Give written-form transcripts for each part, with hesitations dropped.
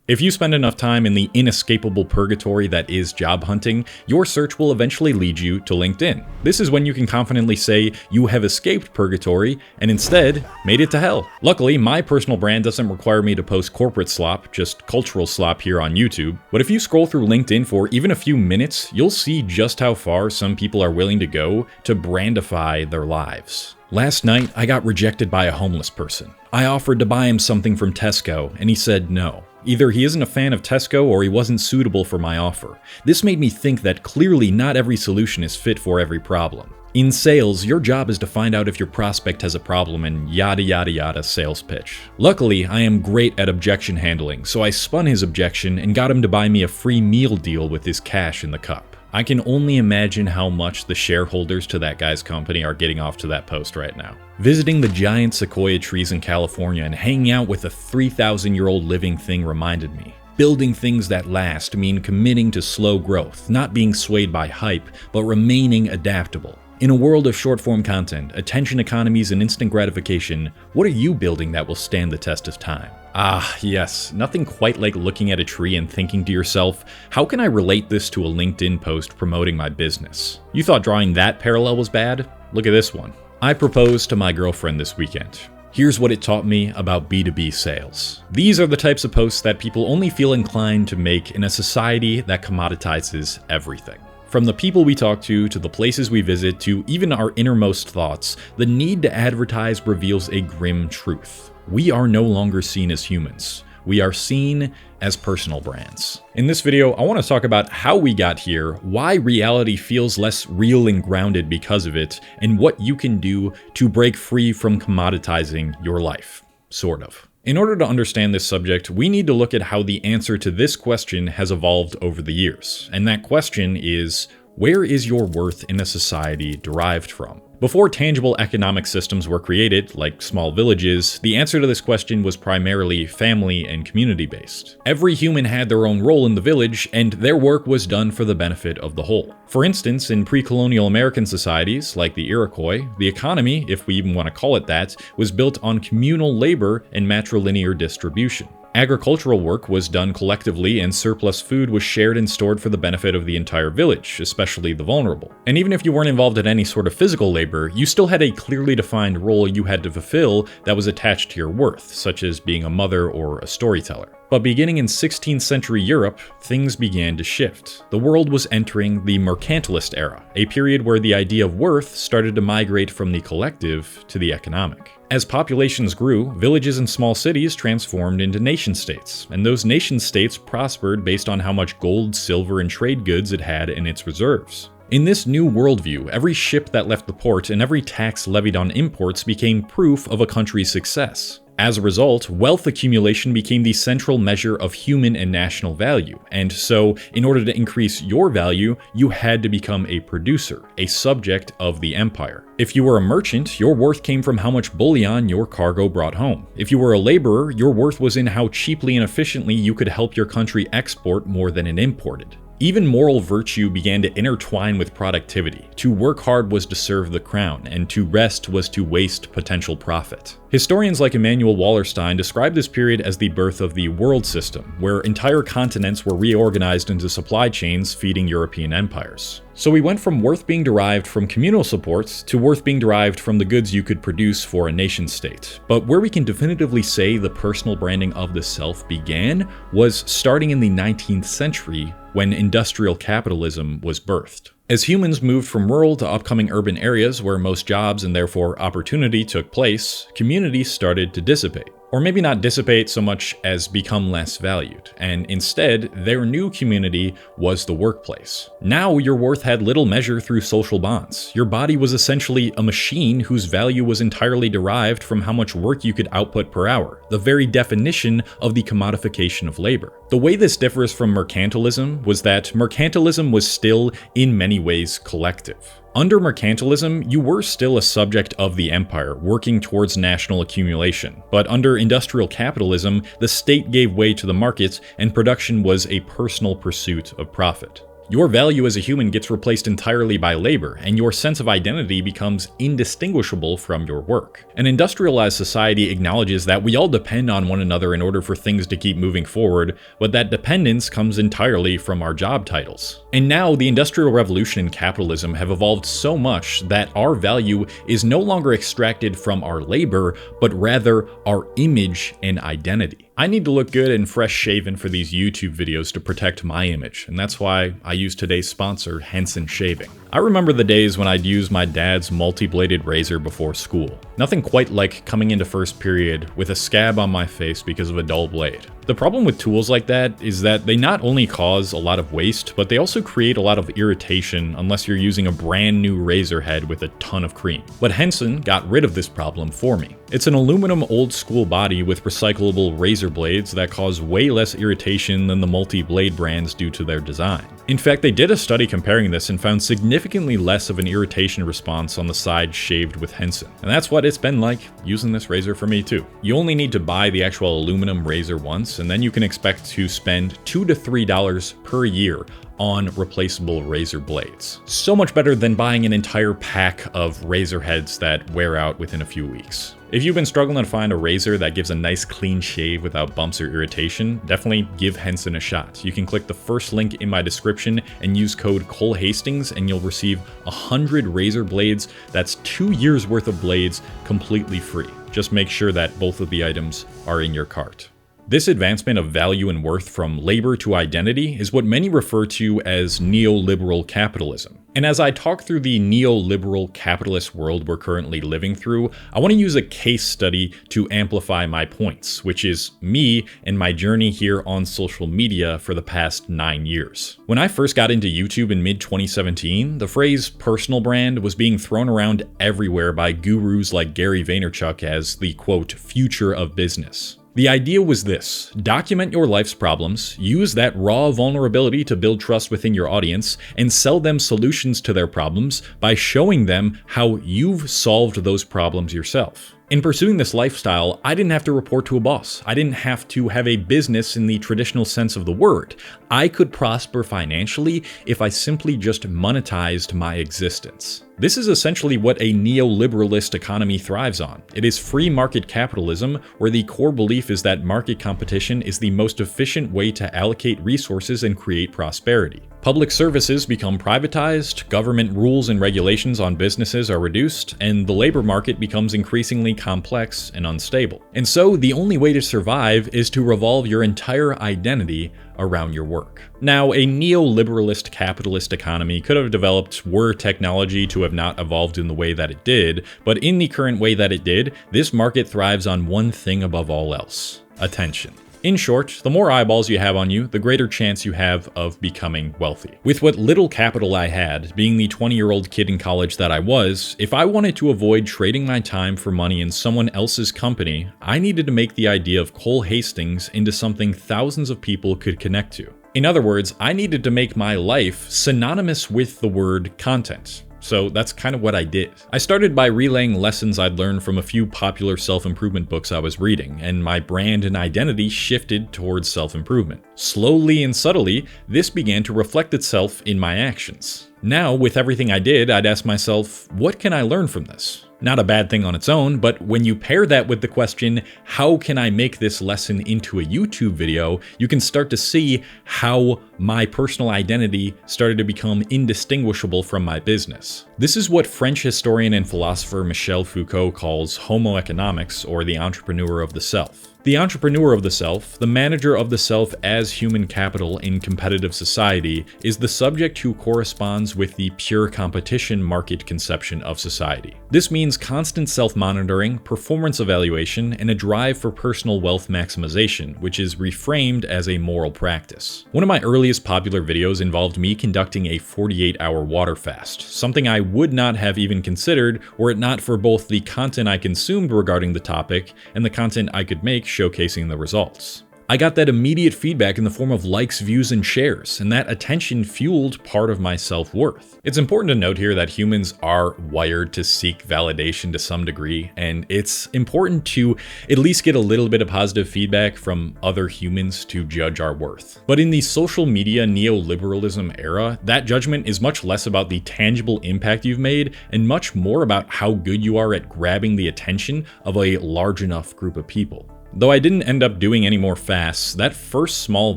If you spend enough time in the inescapable purgatory that is job hunting, your search will eventually lead you to LinkedIn. This is when you can confidently say you have escaped purgatory and instead made it to hell. Luckily, my personal brand doesn't require me to post corporate slop, just cultural slop here on YouTube. But if you scroll through LinkedIn for even a few minutes, you'll see just how far some people are willing to go to brandify their lives. Last night, I got rejected by a homeless person. I offered to buy him something from Tesco, and he said no. Either he isn't a fan of Tesco or he wasn't suitable for my offer. This made me think that clearly not every solution is fit for every problem. In sales, your job is to find out if your prospect has a problem and yada yada yada sales pitch. Luckily, I am great at objection handling, so I spun his objection and got him to buy me a free meal deal with his cash in the cup. I can only imagine how much the shareholders to that guy's company are getting off to that post right now. Visiting the giant sequoia trees in California and hanging out with a 3,000-year-old living thing reminded me. Building things that last mean committing to slow growth, not being swayed by hype, but remaining adaptable. In a world of short-form content, attention economies, and instant gratification, what are you building that will stand the test of time? Ah, yes, nothing quite like looking at a tree and thinking to yourself, how can I relate this to a LinkedIn post promoting my business? You thought drawing that parallel was bad? Look at this one. I proposed to my girlfriend this weekend. Here's what it taught me about B2B sales. These are the types of posts that people only feel inclined to make in a society that commoditizes everything. From the people we talk to the places we visit, to even our innermost thoughts, the need to advertise reveals a grim truth. We are no longer seen as humans. We are seen as personal brands. In this video, I want to talk about how we got here, why reality feels less real and grounded because of it, and what you can do to break free from commoditizing your life. Sort of. In order to understand this subject, we need to look at how the answer to this question has evolved over the years. And that question is, where is your worth in a society derived from? Before tangible economic systems were created, like small villages, the answer to this question was primarily family and community-based. Every human had their own role in the village, and their work was done for the benefit of the whole. For instance, in pre-colonial American societies, like the Iroquois, the economy, if we even want to call it that, was built on communal labor and matrilinear distribution. Agricultural work was done collectively, and surplus food was shared and stored for the benefit of the entire village, especially the vulnerable. And even if you weren't involved in any sort of physical labor, you still had a clearly defined role you had to fulfill that was attached to your worth, such as being a mother or a storyteller. But beginning in 16th century Europe, things began to shift. The world was entering the mercantilist era, a period where the idea of worth started to migrate from the collective to the economic. As populations grew, villages and small cities transformed into nation-states, and those nation-states prospered based on how much gold, silver, and trade goods it had in its reserves. In this new worldview, every ship that left the port and every tax levied on imports became proof of a country's success. As a result, wealth accumulation became the central measure of human and national value, and so, in order to increase your value, you had to become a producer, a subject of the empire. If you were a merchant, your worth came from how much bullion your cargo brought home. If you were a laborer, your worth was in how cheaply and efficiently you could help your country export more than it imported. Even moral virtue began to intertwine with productivity. To work hard was to serve the crown, and to rest was to waste potential profit. Historians like Emanuel Wallerstein describe this period as the birth of the world system, where entire continents were reorganized into supply chains feeding European empires. So we went from worth being derived from communal supports to worth being derived from the goods you could produce for a nation-state. But where we can definitively say the personal branding of the self began was starting in the 19th century, when industrial capitalism was birthed. As humans moved from rural to upcoming urban areas where most jobs and therefore opportunity took place, communities started to dissipate. Or maybe not dissipate so much as become less valued, and instead, their new community was the workplace. Now your worth had little measure through social bonds. Your body was essentially a machine whose value was entirely derived from how much work you could output per hour, the very definition of the commodification of labor. The way this differs from mercantilism was that mercantilism was still, in many ways, collective. Under mercantilism, you were still a subject of the empire, working towards national accumulation. But under industrial capitalism, the state gave way to the market, and production was a personal pursuit of profit. Your value as a human gets replaced entirely by labor, and your sense of identity becomes indistinguishable from your work. An industrialized society acknowledges that we all depend on one another in order for things to keep moving forward, but that dependence comes entirely from our job titles. And now, the Industrial Revolution and capitalism have evolved so much that our value is no longer extracted from our labor, but rather our image and identity. I need to look good and fresh shaven for these YouTube videos to protect my image, and that's why I use today's sponsor, Henson Shaving. I remember the days when I'd use my dad's multi-bladed razor before school. Nothing quite like coming into first period with a scab on my face because of a dull blade. The problem with tools like that is that they not only cause a lot of waste, but they also create a lot of irritation unless you're using a brand new razor head with a ton of cream. But Henson got rid of this problem for me. It's an aluminum old school body with recyclable razor blades that cause way less irritation than the multi-blade brands due to their design. In fact, they did a study comparing this and found significantly less of an irritation response on the side shaved with Henson. And that's what it's been like using this razor for me too. You only need to buy the actual aluminum razor once, and then you can expect to spend $2 to $3 per year on replaceable razor blades. So much better than buying an entire pack of razor heads that wear out within a few weeks. If you've been struggling to find a razor that gives a nice clean shave without bumps or irritation, definitely give Henson a shot. You can click the first link in my description and use code Hastings and you'll receive 100 razor blades. That's 2 years worth of blades completely free. Just make sure that both of the items are in your cart. This advancement of value and worth from labor to identity is what many refer to as neoliberal capitalism. And as I talk through the neoliberal capitalist world we're currently living through, I want to use a case study to amplify my points, which is me and my journey here on social media for the past 9 years. When I first got into YouTube in mid-2017, the phrase personal brand was being thrown around everywhere by gurus like Gary Vaynerchuk as the quote, future of business. The idea was this: document your life's problems, use that raw vulnerability to build trust within your audience, and sell them solutions to their problems by showing them how you've solved those problems yourself. In pursuing this lifestyle, I didn't have to report to a boss. I didn't have to have a business in the traditional sense of the word. I could prosper financially if I simply just monetized my existence. This is essentially what a neoliberalist economy thrives on. It is free market capitalism, where the core belief is that market competition is the most efficient way to allocate resources and create prosperity. Public services become privatized, government rules and regulations on businesses are reduced, and the labor market becomes increasingly complex and unstable. And so the only way to survive is to revolve your entire identity around your work. Now, a neoliberalist capitalist economy could have developed were technology to have not evolved in the way that it did, but in the current way that it did, this market thrives on one thing above all else: attention. In short, the more eyeballs you have on you, the greater chance you have of becoming wealthy. With what little capital I had, being the 20-year-old kid in college that I was, if I wanted to avoid trading my time for money in someone else's company, I needed to make the idea of Hastings into something thousands of people could connect to. In other words, I needed to make my life synonymous with the word content. So that's kind of what I did. I started by relaying lessons I'd learned from a few popular self-improvement books I was reading, and my brand and identity shifted towards self-improvement. Slowly and subtly, this began to reflect itself in my actions. Now, with everything I did, I'd ask myself, what can I learn from this? Not a bad thing on its own, but when you pair that with the question, how can I make this lesson into a YouTube video, you can start to see how my personal identity started to become indistinguishable from my business. This is what French historian and philosopher Michel Foucault calls Homo Economics, or the entrepreneur of the self. The entrepreneur of the self, the manager of the self as human capital in competitive society, is the subject who corresponds with the pure competition market conception of society. This means constant self-monitoring, performance evaluation, and a drive for personal wealth maximization, which is reframed as a moral practice. One of my earliest popular videos involved me conducting a 48-hour water fast, something I would not have even considered were it not for both the content I consumed regarding the topic and the content I could make showcasing the results. I got that immediate feedback in the form of likes, views, and shares, and that attention fueled part of my self-worth. It's important to note here that humans are wired to seek validation to some degree, and it's important to at least get a little bit of positive feedback from other humans to judge our worth. But in the social media neoliberalism era, that judgment is much less about the tangible impact you've made and much more about how good you are at grabbing the attention of a large enough group of people. Though I didn't end up doing any more fasts, that first small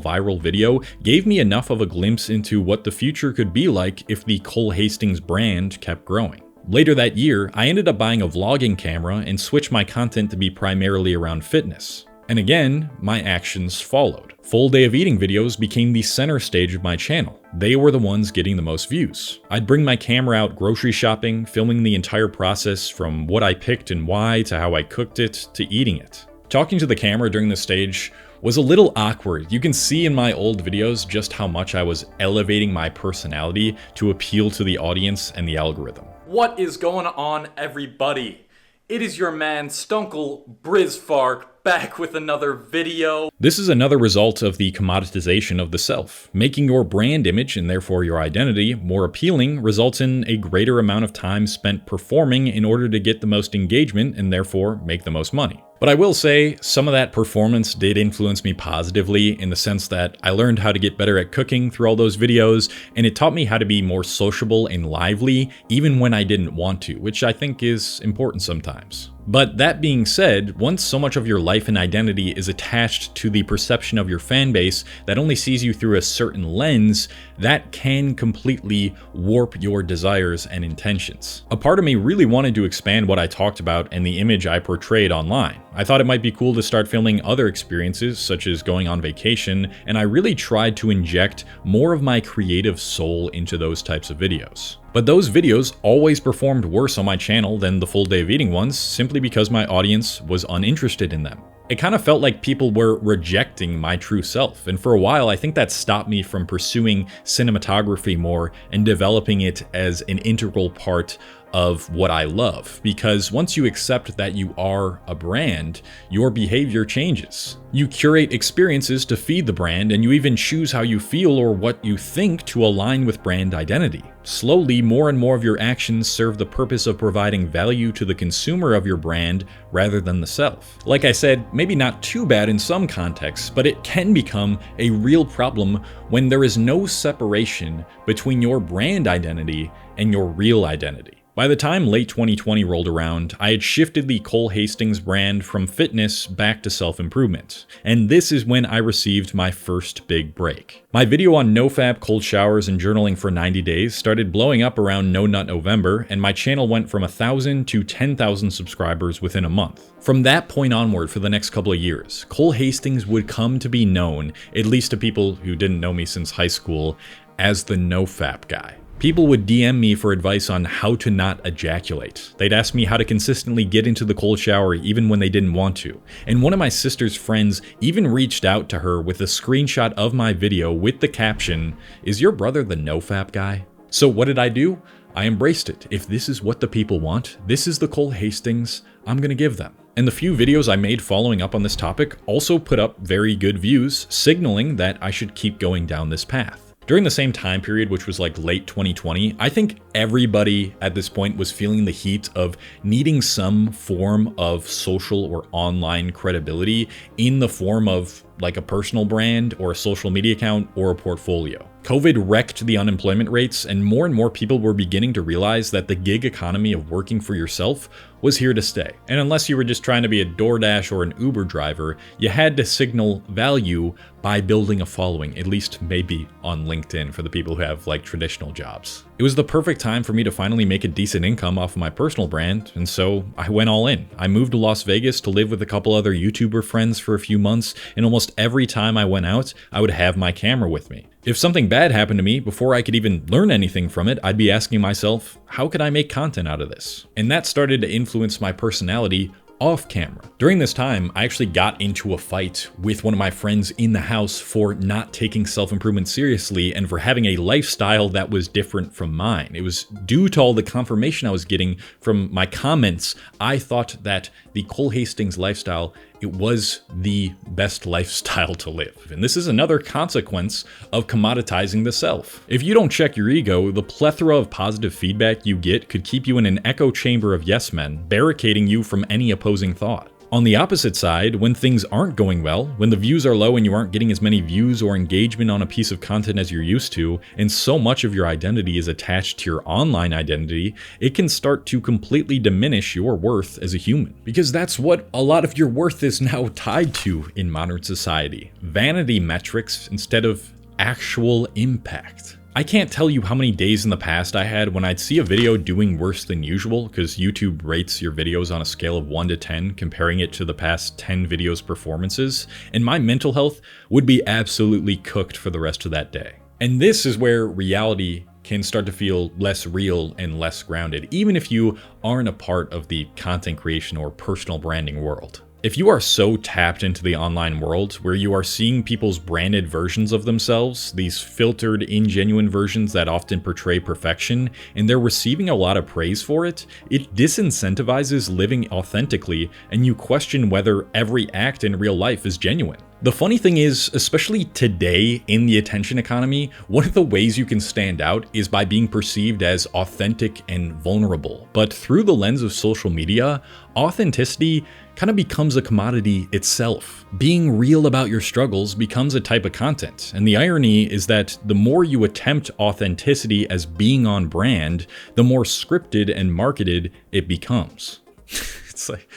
viral video gave me enough of a glimpse into what the future could be like if the Cole Hastings brand kept growing. Later that year, I ended up buying a vlogging camera and switched my content to be primarily around fitness. And again, my actions followed. Full day of eating videos became the center stage of my channel. They were the ones getting the most views. I'd bring my camera out grocery shopping, filming the entire process from what I picked and why to how I cooked it to eating it. Talking to the camera during this stage was a little awkward. You can see in my old videos just how much I was elevating my personality to appeal to the audience and the algorithm. What is going on, everybody? It is your man Stunkel Brizfark back with another video. This is another result of the commoditization of the self. Making your brand image, and therefore your identity, more appealing results in a greater amount of time spent performing in order to get the most engagement and therefore make the most money. But I will say, some of that performance did influence me positively in the sense that I learned how to get better at cooking through all those videos, and it taught me how to be more sociable and lively even when I didn't want to, which I think is important sometimes. But that being said, once so much of your life and identity is attached to the perception of your fan base that only sees you through a certain lens, that can completely warp your desires and intentions. A part of me really wanted to expand what I talked about and the image I portrayed online. I thought it might be cool to start filming other experiences, such as going on vacation, and I really tried to inject more of my creative soul into those types of videos. But those videos always performed worse on my channel than the full day of eating ones, simply because my audience was uninterested in them. It kind of felt like people were rejecting my true self, and for a while I think that stopped me from pursuing cinematography more and developing it as an integral part of what I love, because once you accept that you are a brand, your behavior changes. You curate experiences to feed the brand, and you even choose how you feel or what you think to align with brand identity. Slowly, more and more of your actions serve the purpose of providing value to the consumer of your brand rather than the self. Like I said, maybe not too bad in some contexts, but it can become a real problem when there is no separation between your brand identity and your real identity. By the time late 2020 rolled around, I had shifted the Cole Hastings brand from fitness back to self-improvement, and this is when I received my first big break. My video on nofap, cold showers, and journaling for 90 days started blowing up around No Nut November, and my channel went from 1,000 to 10,000 subscribers within a month. From that point onward for the next couple of years, Cole Hastings would come to be known, at least to people who didn't know me since high school, as the nofap guy. People would DM me for advice on how to not ejaculate. They'd ask me how to consistently get into the cold shower even when they didn't want to. And one of my sister's friends even reached out to her with a screenshot of my video with the caption, "Is your brother the nofap guy?" So what did I do? I embraced it. If this is what the people want, this is the Cole Hastings I'm gonna give them. And the few videos I made following up on this topic also put up very good views, signaling that I should keep going down this path. During the same time period, which was like late 2020, I think everybody at this point was feeling the heat of needing some form of social or online credibility in the form of like a personal brand or a social media account or a portfolio. COVID wrecked the unemployment rates, and more people were beginning to realize that the gig economy of working for yourself was here to stay. And unless you were just trying to be a DoorDash or an Uber driver, you had to signal value by building a following, at least maybe on LinkedIn for the people who have like traditional jobs. It was the perfect time for me to finally make a decent income off of my personal brand, and so I went all in. I moved to Las Vegas to live with a couple other YouTuber friends for a few months, and almost every time I went out, I would have my camera with me. If something bad happened to me, before I could even learn anything from it, I'd be asking myself, how could I make content out of this? And that started to influence my personality off camera. During this time, I actually got into a fight with one of my friends in the house for not taking self-improvement seriously and for having a lifestyle that was different from mine. It was due to all the confirmation I was getting from my comments. I thought that the Cole Hastings lifestyle it was the best lifestyle to live. And this is another consequence of commoditizing the self. If you don't check your ego, the plethora of positive feedback you get could keep you in an echo chamber of yes men, barricading you from any opposing thought. On the opposite side, when things aren't going well, when the views are low and you aren't getting as many views or engagement on a piece of content as you're used to, and so much of your identity is attached to your online identity, it can start to completely diminish your worth as a human. Because that's what a lot of your worth is now tied to in modern society. Vanity metrics instead of actual impact. I can't tell you how many days in the past I had when I'd see a video doing worse than usual, because YouTube rates your videos on a scale of 1 to 10, comparing it to the past 10 videos' performances, and my mental health would be absolutely cooked for the rest of that day. And this is where reality can start to feel less real and less grounded, even if you aren't a part of the content creation or personal branding world. If you are so tapped into the online world where you are seeing people's branded versions of themselves, these filtered, ingenuine versions that often portray perfection, and they're receiving a lot of praise for it, it disincentivizes living authentically, and you question whether every act in real life is genuine. The funny thing is, especially today in the attention economy, one of the ways you can stand out is by being perceived as authentic and vulnerable. But through the lens of social media, authenticity kind of becomes a commodity itself. Being real about your struggles becomes a type of content. And the irony is that the more you attempt authenticity as being on brand, the more scripted and marketed it becomes. It's like,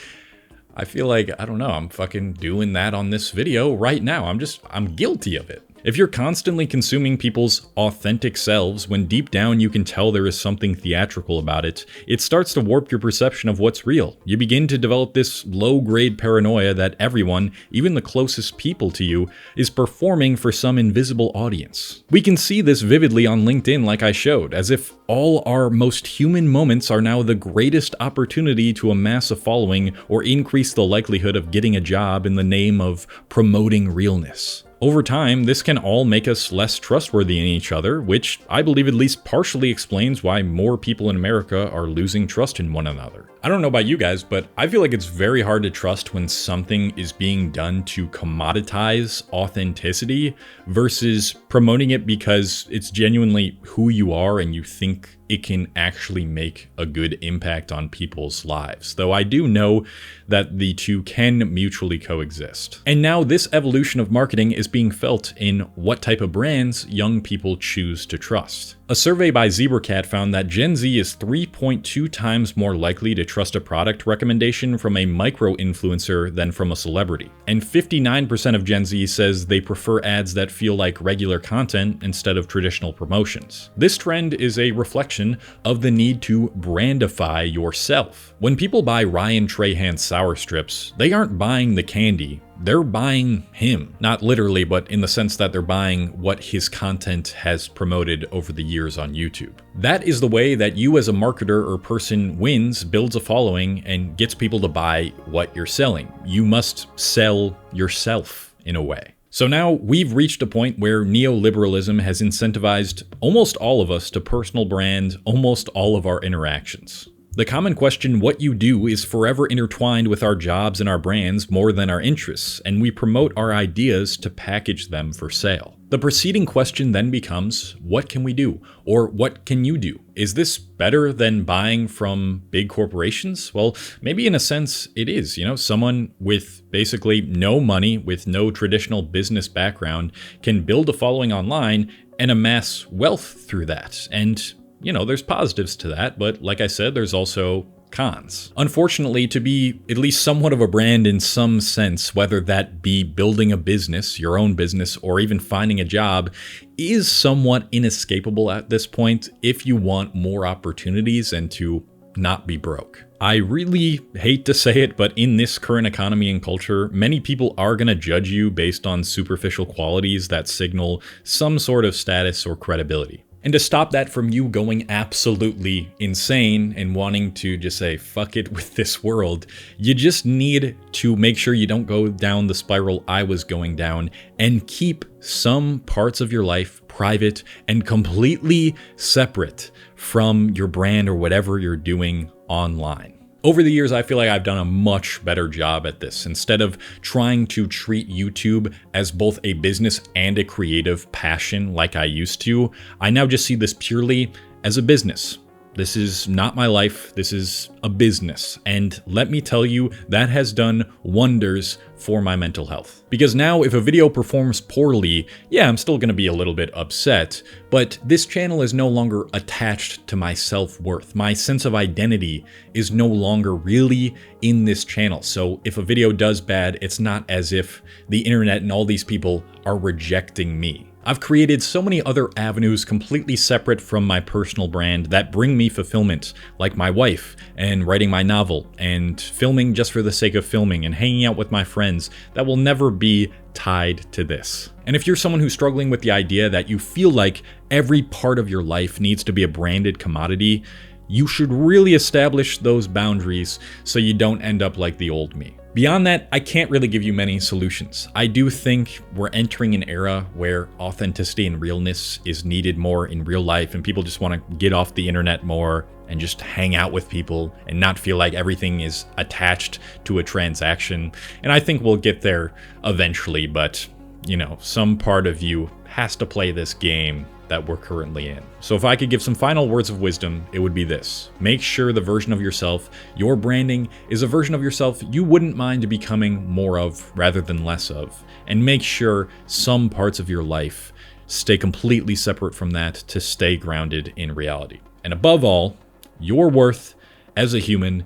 I feel like, I don't know, I'm fucking doing that on this video right now. I'm guilty of it. If you're constantly consuming people's authentic selves when deep down you can tell there is something theatrical about it, it starts to warp your perception of what's real. You begin to develop this low-grade paranoia that everyone, even the closest people to you, is performing for some invisible audience. We can see this vividly on LinkedIn like I showed, as if all our most human moments are now the greatest opportunity to amass a following or increase the likelihood of getting a job in the name of promoting realness. Over time, this can all make us less trustworthy in each other, which I believe at least partially explains why more people in America are losing trust in one another. I don't know about you guys, but I feel like it's very hard to trust when something is being done to commoditize authenticity versus promoting it because it's genuinely who you are and you think it can actually make a good impact on people's lives. Though I do know that the two can mutually coexist. And now this evolution of marketing is being felt in what type of brands young people choose to trust. A survey by ZebraCat found that Gen Z is 3.2 times more likely to trust a product recommendation from a micro-influencer than from a celebrity. And 59% of Gen Z says they prefer ads that feel like regular content instead of traditional promotions. This trend is a reflection of the need to brandify yourself. When people buy Ryan Trahan's sour strips, they aren't buying the candy. They're buying him. Not literally, but in the sense that they're buying what his content has promoted over the years on YouTube. That is the way that you as a marketer or person wins, builds a following, and gets people to buy what you're selling. You must sell yourself in a way. So now we've reached a point where neoliberalism has incentivized almost all of us to personal brand almost all of our interactions. The common question, what you do, is forever intertwined with our jobs and our brands more than our interests, and we promote our ideas to package them for sale. The preceding question then becomes, what can we do? Or what can you do? Is this better than buying from big corporations? Well, maybe in a sense it is. Someone with basically no money, with no traditional business background, can build a following online and amass wealth through that. And there's positives to that, but like I said, there's also cons. Unfortunately, to be at least somewhat of a brand in some sense, whether that be building a business, your own business, or even finding a job, is somewhat inescapable at this point if you want more opportunities and to not be broke. I really hate to say it, but in this current economy and culture, many people are going to judge you based on superficial qualities that signal some sort of status or credibility. And to stop that from you going absolutely insane and wanting to just say, fuck it with this world, you just need to make sure you don't go down the spiral I was going down and keep some parts of your life private and completely separate from your brand or whatever you're doing online. Over the years, I feel like I've done a much better job at this. Instead of trying to treat YouTube as both a business and a creative passion like I used to, I now just see this purely as a business. This is not my life, this is a business. And let me tell you, that has done wonders for my mental health. Because now if a video performs poorly, yeah, I'm still gonna be a little bit upset, but this channel is no longer attached to my self-worth. My sense of identity is no longer really in this channel. So if a video does bad, it's not as if the internet and all these people are rejecting me. I've created so many other avenues completely separate from my personal brand that bring me fulfillment, like my wife, and writing my novel, and filming just for the sake of filming, and hanging out with my friends, that will never be tied to this. And if you're someone who's struggling with the idea that you feel like every part of your life needs to be a branded commodity, you should really establish those boundaries so you don't end up like the old me. Beyond that, I can't really give you many solutions. I do think we're entering an era where authenticity and realness is needed more in real life, and people just want to get off the internet more and just hang out with people and not feel like everything is attached to a transaction. And I think we'll get there eventually, but you know, some part of you has to play this game that we're currently in. So if I could give some final words of wisdom, it would be this. Make sure the version of yourself you're branding is a version of yourself you wouldn't mind becoming more of rather than less of. And make sure some parts of your life stay completely separate from that to stay grounded in reality. And above all, your worth as a human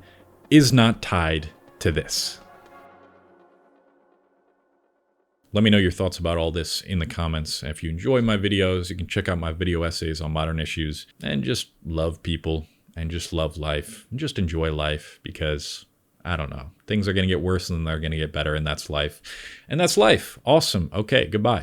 is not tied to this. Let me know your thoughts about all this in the comments. If you enjoy my videos, you can check out my video essays on modern issues, and just love people and just love life and just enjoy life, because I don't know, things are going to get worse and they're going to get better, and that's life. And that's life. Awesome. Okay, goodbye.